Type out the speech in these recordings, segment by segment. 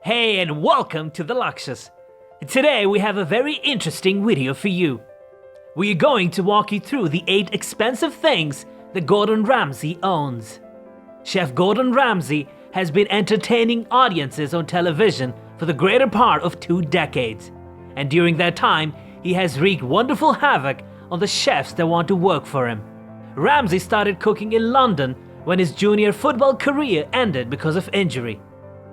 Hey and welcome to the Luxious. Today we have a very interesting video for you. We are going to walk you through the 8 expensive things that Gordon Ramsay owns. Chef Gordon Ramsay has been entertaining audiences on television for the greater part of 2 decades. And during that time, he has wreaked wonderful havoc on the chefs that want to work for him. Ramsay started cooking in London when his junior football career ended because of injury.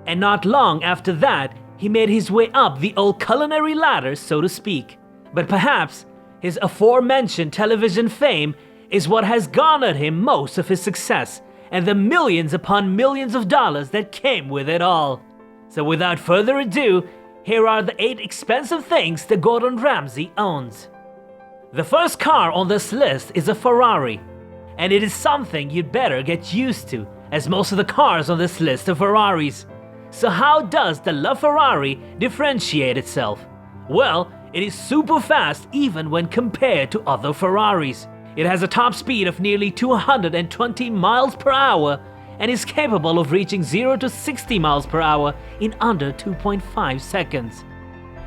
And not long after that, he made his way up the old culinary ladder, so to speak. But perhaps his aforementioned television fame is what has garnered him most of his success and the millions upon millions of dollars that came with it all. So without further ado, here are the 8 expensive things that Gordon Ramsay owns. The first car on this list is a Ferrari, and it is something you'd better get used to, as most of the cars on this list are Ferraris. So how does the LaFerrari differentiate itself? Well, it is super fast even when compared to other Ferraris. It has a top speed of nearly 220 miles per hour and is capable of reaching 0 to 60 miles per hour in under 2.5 seconds.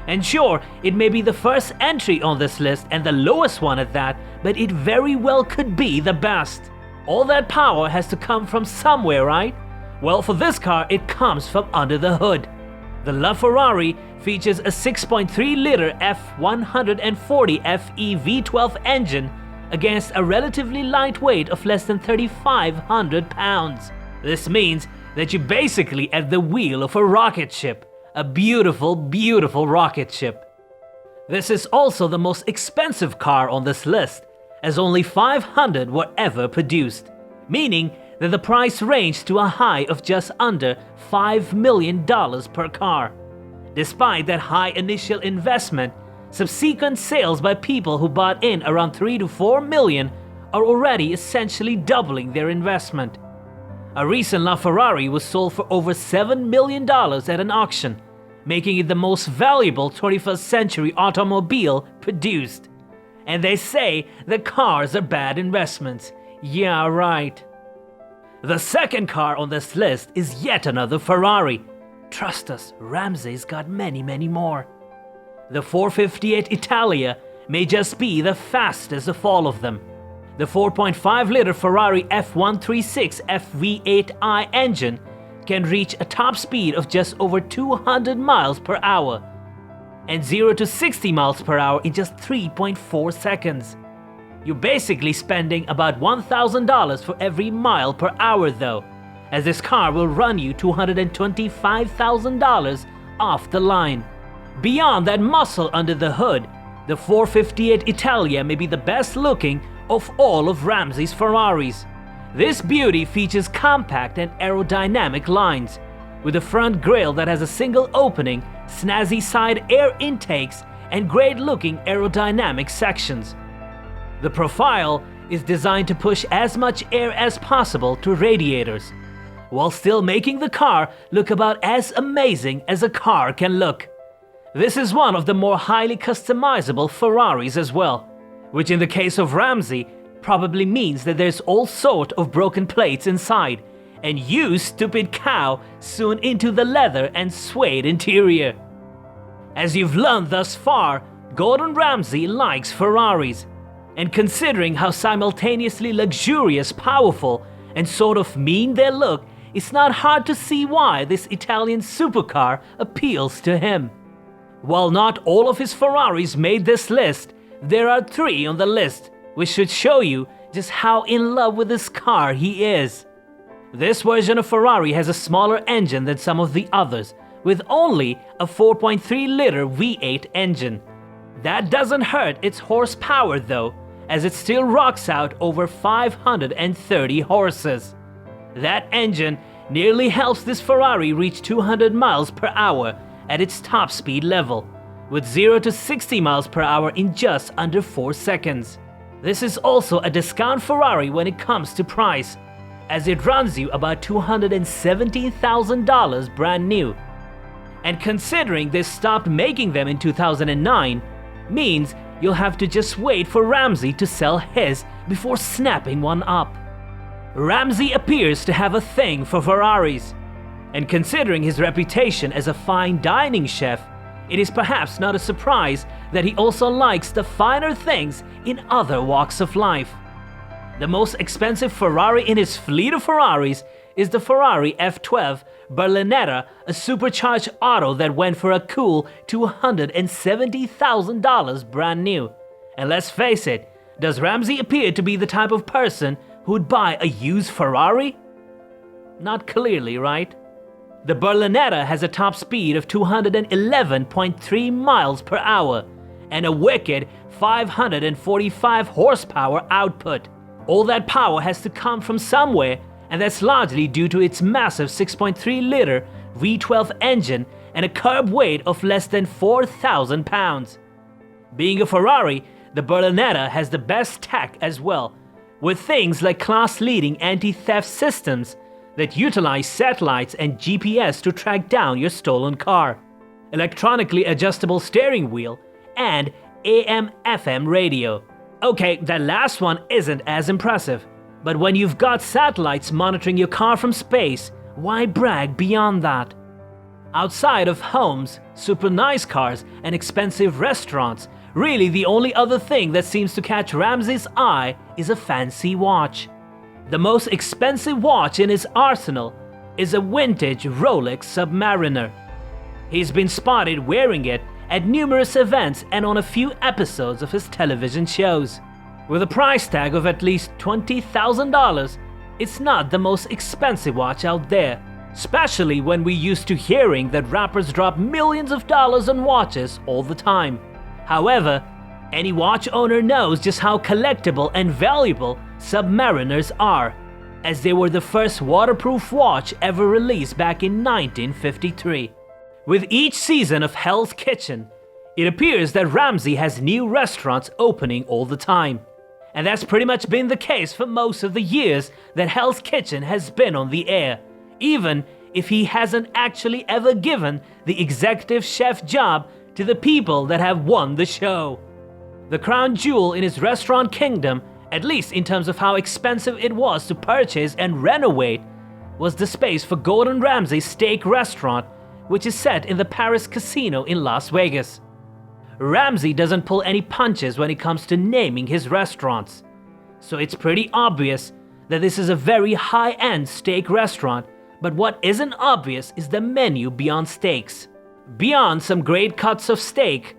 And sure, it may be the first entry on this list and the lowest one at that, but it very well could be the best. All that power has to come from somewhere, right? Well, for this car, it comes from under the hood. The LaFerrari features a 6.3-liter F140 FE V12 engine against a relatively light weight of less than 3,500 pounds. This means that you're basically at the wheel of a rocket ship. A beautiful, beautiful rocket ship. This is also the most expensive car on this list, as only 500 were ever produced, meaning that the price ranged to a high of just under $5 million per car. Despite that high initial investment, subsequent sales by people who bought in around 3 to 4 million are already essentially doubling their investment. A recent LaFerrari was sold for over $7 million at an auction, making it the most valuable 21st century automobile produced. And they say that cars are bad investments. Yeah, right. The second car on this list is yet another Ferrari. Trust us, Ramsay's got many, many more. The 458 Italia may just be the fastest of all of them. The 4.5-liter Ferrari F136 FV8i engine can reach a top speed of just over 200 miles per hour and 0 to 60 miles per hour in just 3.4 seconds. You're basically spending about $1,000 for every mile per hour though, as this car will run you $225,000 off the line. Beyond that muscle under the hood, the 458 Italia may be the best looking of all of Ramsay's Ferraris. This beauty features compact and aerodynamic lines, with a front grille that has a single opening, snazzy side air intakes, and great-looking aerodynamic sections. The profile is designed to push as much air as possible to radiators, while still making the car look about as amazing as a car can look. This is one of the more highly customizable Ferraris as well, which in the case of Ramsay probably means that there's all sort of broken plates inside, and you stupid cow sewn into the leather and suede interior. As you've learned thus far, Gordon Ramsay likes Ferraris. And considering how simultaneously luxurious, powerful, and sort of mean they look, it's not hard to see why this Italian supercar appeals to him. While not all of his Ferraris made this list, there are 3 on the list, which should show you just how in love with this car he is. This version of Ferrari has a smaller engine than some of the others, with only a 4.3-liter V8 engine. That doesn't hurt its horsepower though, as it still rocks out over 530 horses. That engine nearly helps this Ferrari reach 200 miles per hour at its top speed level, with 0 to 60 miles per hour in just under 4 seconds. This is also a discount Ferrari when it comes to price, as it runs you about $217,000 brand new. And considering they stopped making them in 2009, means you'll have to just wait for Ramsay to sell his before snapping one up. Ramsay appears to have a thing for Ferraris, And considering his reputation as a fine dining chef, it is perhaps not a surprise that he also likes the finer things in other walks of life. The most expensive Ferrari in his fleet of Ferraris is the Ferrari F12 Berlinetta, a supercharged auto that went for a cool $270,000 brand new. And let's face it, does Ramsay appear to be the type of person who would buy a used Ferrari? Not clearly, right? The Berlinetta has a top speed of 211.3 miles per hour and a wicked 545 horsepower output. All that power has to come from somewhere, and that's largely due to its massive 6.3-liter V12 engine and a curb weight of less than 4,000 pounds. Being a Ferrari, the Berlinetta has the best tech as well, with things like class-leading anti-theft systems that utilize satellites and GPS to track down your stolen car, electronically adjustable steering wheel, and AM/FM radio. Okay, that last one isn't as impressive, but when you've got satellites monitoring your car from space, why brag beyond that? Outside of homes, super nice cars, and expensive restaurants, really the only other thing that seems to catch Ramsay's eye is a fancy watch. The most expensive watch in his arsenal is a vintage Rolex Submariner. He's been spotted wearing it at numerous events and on a few episodes of his television shows. With a price tag of at least $20,000, it's not the most expensive watch out there, especially when we're used to hearing that rappers drop millions of dollars on watches all the time. However, any watch owner knows just how collectible and valuable Submariners are, as they were the first waterproof watch ever released back in 1953. With each season of Hell's Kitchen, it appears that Ramsay has new restaurants opening all the time. And that's pretty much been the case for most of the years that Hell's Kitchen has been on the air, even if he hasn't actually ever given the executive chef job to the people that have won the show. The crown jewel in his restaurant kingdom, at least in terms of how expensive it was to purchase and renovate, was the space for Gordon Ramsay's steak restaurant, which is set in the Paris Casino in Las Vegas. Ramsay doesn't pull any punches when it comes to naming his restaurants, so it's pretty obvious that this is a very high-end steak restaurant, but what isn't obvious is the menu beyond steaks. Beyond some great cuts of steak,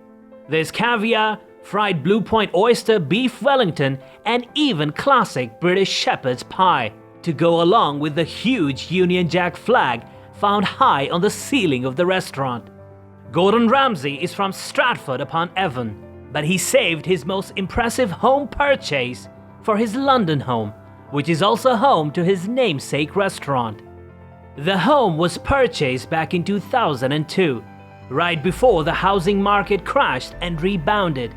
there's caviar, fried Blue Point oyster, beef Wellington, and even classic British shepherd's pie to go along with the huge Union Jack flag found high on the ceiling of the restaurant. Gordon Ramsay is from Stratford-upon-Avon, but he saved his most impressive home purchase for his London home, which is also home to his namesake restaurant. The home was purchased back in 2002, right before the housing market crashed and rebounded.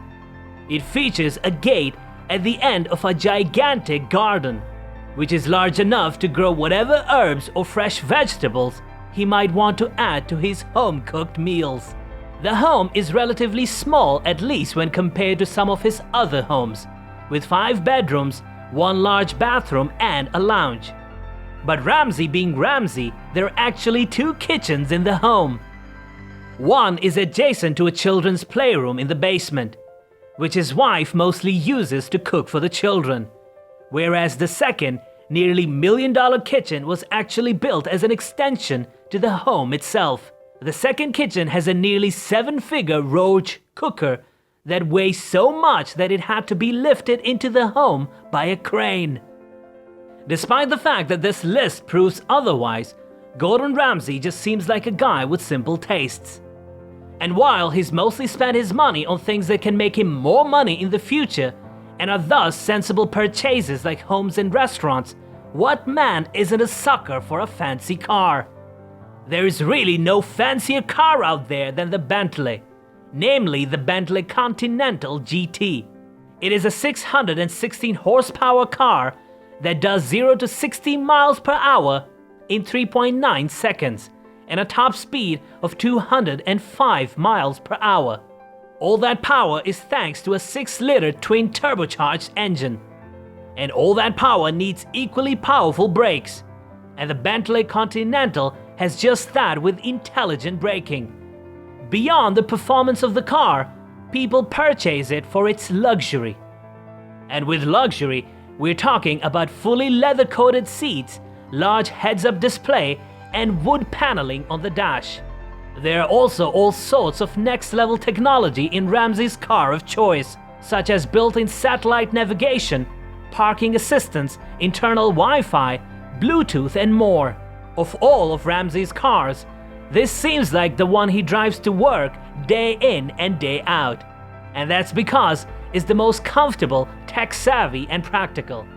It features a gate at the end of a gigantic garden, which is large enough to grow whatever herbs or fresh vegetables he might want to add to his home-cooked meals. The home is relatively small, at least when compared to some of his other homes, with 5 bedrooms, 1 large bathroom, and a lounge. But Ramsay being Ramsay, there are actually 2 kitchens in the home. One is adjacent to a children's playroom in the basement, which his wife mostly uses to cook for the children, whereas the second, nearly $1 million kitchen was actually built as an extension to the home itself. The second kitchen has a nearly 7-figure Roach cooker that weighs so much that it had to be lifted into the home by a crane. Despite the fact that this list proves otherwise, Gordon Ramsay just seems like a guy with simple tastes. And while he's mostly spent his money on things that can make him more money in the future, and are thus sensible purchases like homes and restaurants, what man isn't a sucker for a fancy car? There is really no fancier car out there than the Bentley, namely the Bentley Continental GT. It is a 616 horsepower car that does 0 to 60 miles per hour in 3.9 seconds and a top speed of 205 miles per hour. All that power is thanks to a 6-liter twin turbocharged engine. And all that power needs equally powerful brakes. And the Bentley Continental has just that with intelligent braking. Beyond the performance of the car, people purchase it for its luxury. And with luxury, we're talking about fully leather-coated seats, large heads-up display, and wood paneling on the dash. There are also all sorts of next-level technology in Ramsay's car of choice, such as built-in satellite navigation, parking assistance, internal Wi-Fi, Bluetooth, and more. Of all of Ramsay's cars, this seems like the one he drives to work day in and day out. And that's because it's the most comfortable, tech-savvy, and practical.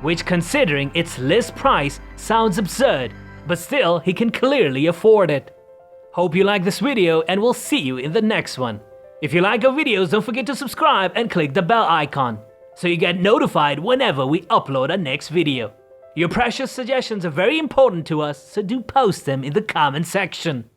Which, considering its list price, sounds absurd, but still he can clearly afford it. Hope you like this video, and we'll see you in the next one. If you like our videos, don't forget to subscribe and click the bell icon so you get notified whenever we upload our next video. Your precious suggestions are very important to us, so do post them in the comment section.